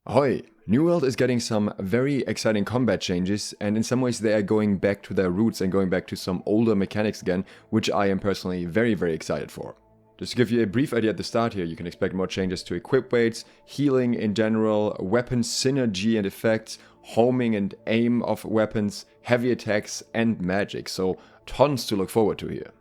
Ahoy! New World is getting some very exciting combat changes, and in some ways they are going back to their roots and going back to some older mechanics again, which I am personally very excited for. Just to give you a brief idea at the start here, you can expect more changes to equip weights, healing in general, weapon synergy and effects, homing and aim of weapons, heavy attacks and magic, so tons to look forward to here.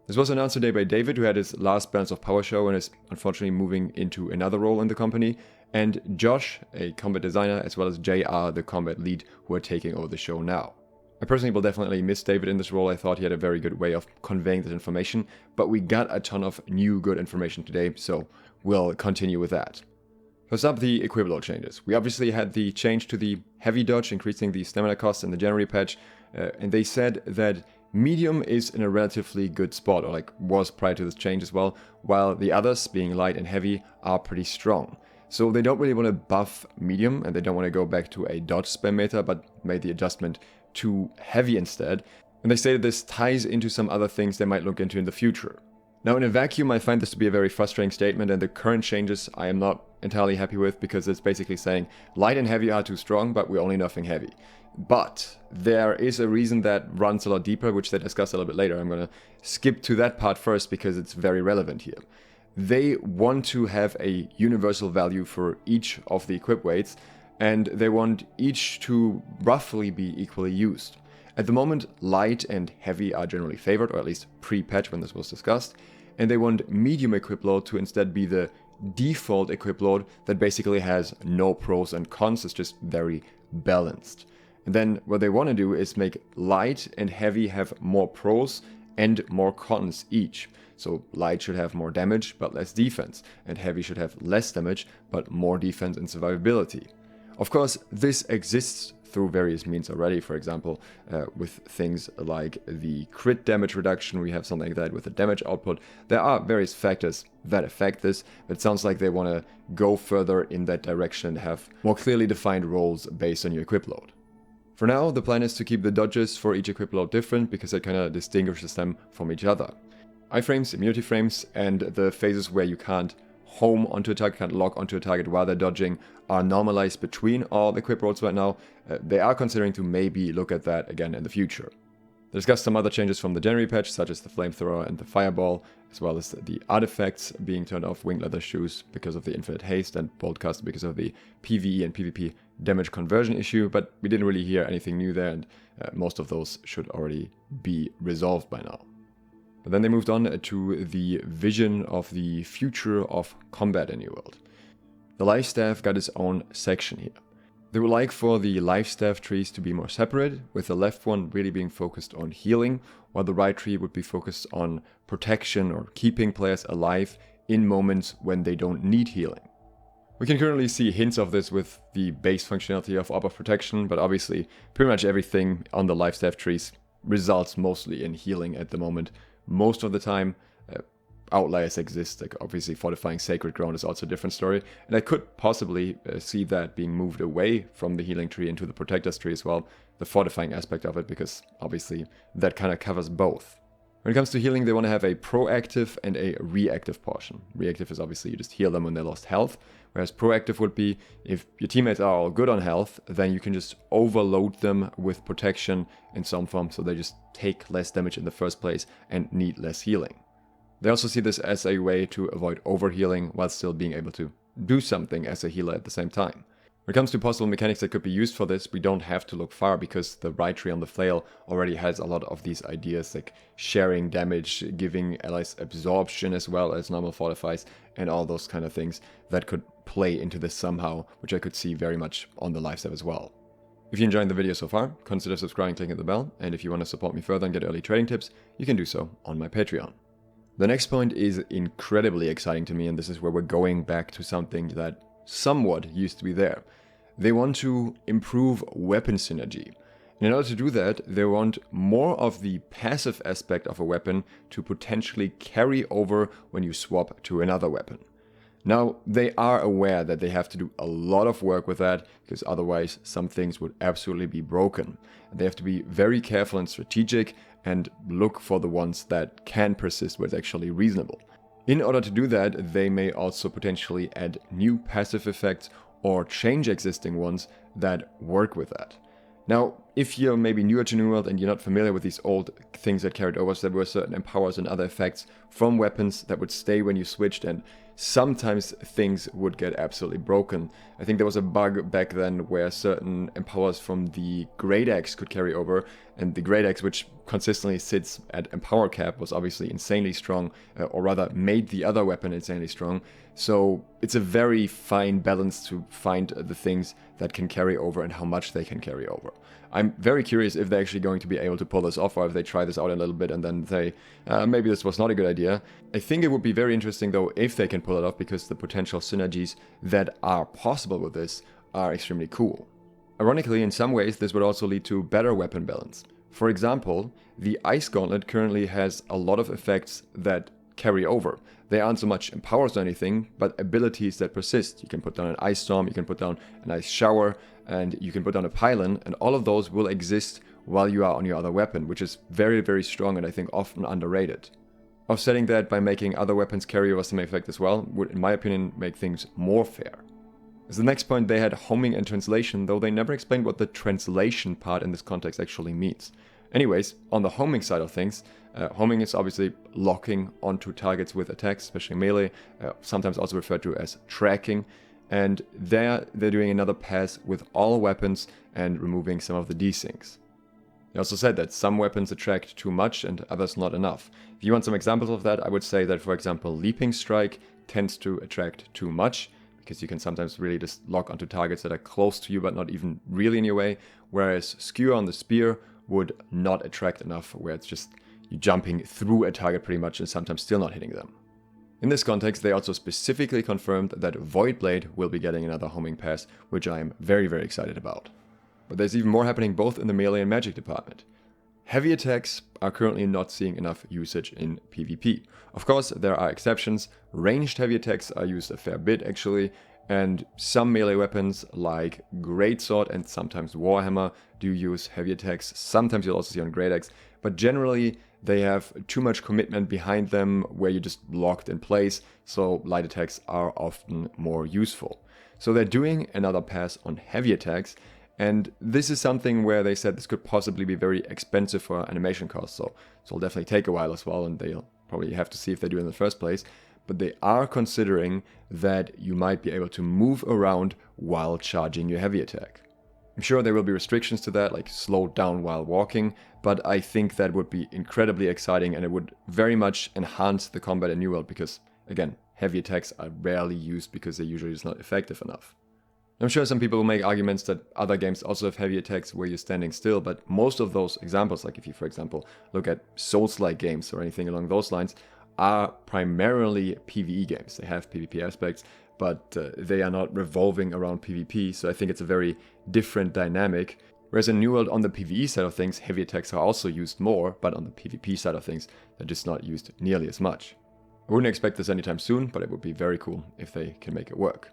This was announced today by David, who had his last Balance of Power show and is unfortunately moving into another role in the company, and Josh, a combat designer, as well as JR, the combat lead, who are taking over the show now. I personally will definitely miss David in this role. I thought he had a very good way of conveying this information, but we got a ton of new good information today, so we'll continue with that. First up, the equip load changes. We obviously had the change to the heavy dodge, increasing the stamina cost in the January patch, and they said that medium is in a relatively good spot, or was prior to this change as well, while the others, being light and heavy, are pretty strong. So they don't really want to buff medium, and they don't want to go back to a dodge spam meta, but made the adjustment to heavy instead. And they say that this ties into some other things they might look into in the future. Now in a vacuum I find this to be a very frustrating statement, and the current changes I am not entirely happy with, because it's basically saying light and heavy are too strong, but we're only nerfing heavy. But there is a reason that runs a lot deeper, which they discuss a little bit later. I'm going to skip to that part first because it's very relevant here. They want to have a universal value for each of the equip weights, and they want each to roughly be equally used. At the moment, light and heavy are generally favored, or at least pre-patch when this was discussed, and they want medium equip load to instead be the default equip load that basically has no pros and cons, it's just very balanced. And then what they want to do is make light and heavy have more pros and more cons each. So light should have more damage but less defense, and heavy should have less damage but more defense and survivability. Of course, this exists through various means already. For example, with things like the crit damage reduction, we have something like that with the damage output. There are various factors that affect this, but it sounds like they want to go further in that direction and have more clearly defined roles based on your equip load. For now, the plan is to keep the dodges for each equip load different, because it kind of distinguishes them from each other. Iframes, immunity frames, and the phases where you can't home onto a target, can't lock onto a target while they're dodging, are normalized between all equip roles right now. They are considering to maybe look at that again in the future. They discussed some other changes from the January patch, such as the flamethrower and the fireball, as well as the artifacts being turned off, winged leather shoes because of the infinite haste, and boltcast because of the PvE and PvP damage conversion issue, but we didn't really hear anything new there, and most of those should already be resolved by now. But then they moved on to the vision of the future of combat in New World. The life staff got its own section here. They would like for the life staff trees to be more separate, with the left one really being focused on healing, while the right tree would be focused on protection or keeping players alive in moments when they don't need healing. We can currently see hints of this with the base functionality of Orb of Protection, but obviously pretty much everything on the life staff trees results mostly in healing at the moment. Most of the time, outliers exist, like obviously fortifying sacred ground is also a different story, and I could possibly see that being moved away from the healing tree into the protectors tree as well, the fortifying aspect of it, because obviously that kind of covers both. When it comes to healing, they want to have a proactive and a reactive portion. Reactive is obviously you just heal them when they lost health, whereas proactive would be if your teammates are all good on health, then you can just overload them with protection in some form, so they just take less damage in the first place and need less healing. They also see this as a way to avoid overhealing while still being able to do something as a healer at the same time. When it comes to possible mechanics that could be used for this, we don't have to look far, because the right tree on the flail already has a lot of these ideas, like sharing damage, giving allies absorption as well as normal fortifies, and all those kind of things that could play into this somehow, which I could see very much on the life staff as well. If you enjoyed the video so far, consider subscribing, clicking the bell, and if you want to support me further and get early trading tips, you can do so on my Patreon. The next point is incredibly exciting to me, and this is where we're going back to something that somewhat used to be there. They want to improve weapon synergy. And in order to do that, they want more of the passive aspect of a weapon to potentially carry over when you swap to another weapon. Now, they are aware that they have to do a lot of work with that, because otherwise some things would absolutely be broken. And they have to be very careful and strategic and look for the ones that can persist where it's actually reasonable. In order to do that, they may also potentially add new passive effects or change existing ones that work with that. Now, if you're maybe newer to New World and you're not familiar with these old things that carried over, so there were certain empowers and other effects from weapons that would stay when you switched, and sometimes things would get absolutely broken. I think there was a bug back then where certain empowers from the Great Axe could carry over, and the Great Axe, which consistently sits at empower cap, was obviously insanely strong, or rather made the other weapon insanely strong. So it's a very fine balance to find the things that can carry over and how much they can carry over. I'm very curious if they're actually going to be able to pull this off, or if they try this out a little bit and then say, maybe this was not a good idea. I think it would be very interesting though if they can pull it off, because the potential synergies that are possible with this are extremely cool. Ironically, in some ways, this would also lead to better weapon balance. For example, the Ice Gauntlet currently has a lot of effects that carry over. They aren't so much empowers or anything, but abilities that persist. You can put down an Ice Storm, you can put down an Ice Shower, and you can put down a Pylon, and all of those will exist while you are on your other weapon, which is very, very strong and I think often underrated. Offsetting that by making other weapons carry over some effect as well would, in my opinion, make things more fair. As the next point, they had homing and translation, though they never explained what the translation part in this context actually means. Anyways, on the homing side of things, homing is obviously locking onto targets with attacks, especially melee, sometimes also referred to as tracking, and they're doing another pass with all weapons and removing some of the desyncs. They also said that some weapons attract too much and others not enough. If you want some examples of that, I would say that, for example, Leaping Strike tends to attract too much, because you can sometimes really just lock onto targets that are close to you but not even really in your way, whereas Skewer on the Spear would not attract enough, where it's just you jumping through a target pretty much and sometimes still not hitting them. In this context, they also specifically confirmed that Voidblade will be getting another homing pass, which I am very, very excited about. But there's even more happening both in the melee and magic department. Heavy attacks are currently not seeing enough usage in PvP. Of course, there are exceptions. Ranged heavy attacks are used a fair bit actually, and some melee weapons like Greatsword and sometimes Warhammer do use heavy attacks. Sometimes you'll also see on Great Axe, but generally they have too much commitment behind them where you're just locked in place, so light attacks are often more useful. So they're doing another pass on heavy attacks, and this is something where they said this could possibly be very expensive for animation costs, so it'll definitely take a while as well, and they'll probably have to see if they do it in the first place. But they are considering that you might be able to move around while charging your heavy attack. I'm sure there will be restrictions to that, like slow down while walking, but I think that would be incredibly exciting, and it would very much enhance the combat in New World because, again, heavy attacks are rarely used because they're usually just not effective enough. I'm sure some people will make arguments that other games also have heavy attacks where you're standing still, but most of those examples, like if you, for example, look at Souls-like games or anything along those lines, are primarily PvE games. They have PvP aspects, but they are not revolving around PvP, so I think it's a very different dynamic. Whereas in New World, on the PvE side of things, heavy attacks are also used more, but on the PvP side of things, they're just not used nearly as much. I wouldn't expect this anytime soon, but it would be very cool if they can make it work.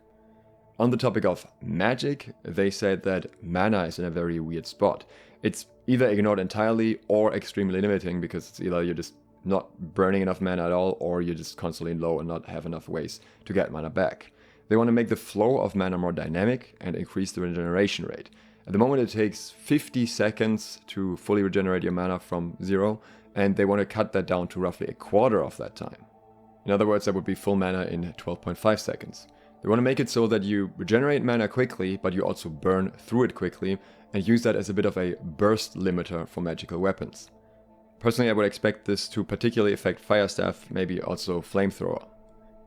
On the topic of magic, they said that mana is in a very weird spot. It's either ignored entirely or extremely limiting, because it's either you're just not burning enough mana at all, or you're just constantly low and not have enough ways to get mana back. They want to make the flow of mana more dynamic and increase the regeneration rate. At the moment it takes 50 seconds to fully regenerate your mana from 0, and they want to cut that down to roughly a quarter of that time. In other words, that would be full mana in 12.5 seconds. They want to make it so that you regenerate mana quickly, but you also burn through it quickly, and use that as a bit of a burst limiter for magical weapons. Personally, I would expect this to particularly affect Fire Staff, maybe also Flamethrower.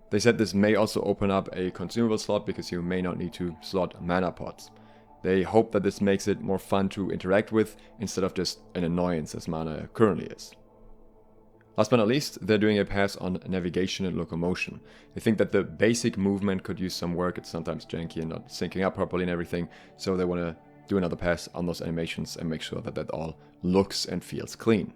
They said this may also open up a consumable slot because you may not need to slot mana pots. They hope that this makes it more fun to interact with instead of just an annoyance as mana currently is. Last but not least, they're doing a pass on navigation and locomotion. They think that the basic movement could use some work. It's sometimes janky and not syncing up properly and everything, so they want to do another pass on those animations and make sure that that all looks and feels clean.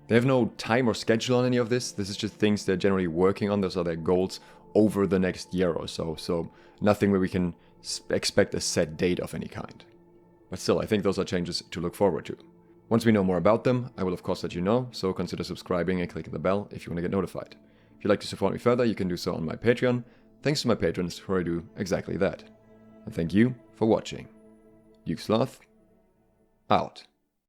They have no time or schedule on any of this. This is just things they're generally working on. Those are their goals over the next year or so. So nothing where we can expect a set date of any kind. But still, I think those are changes to look forward to. Once we know more about them, I will of course let you know, so consider subscribing and clicking the bell if you want to get notified. If you'd like to support me further, you can do so on my Patreon. Thanks to my patrons who do exactly that. And thank you for watching. SLOTH, out.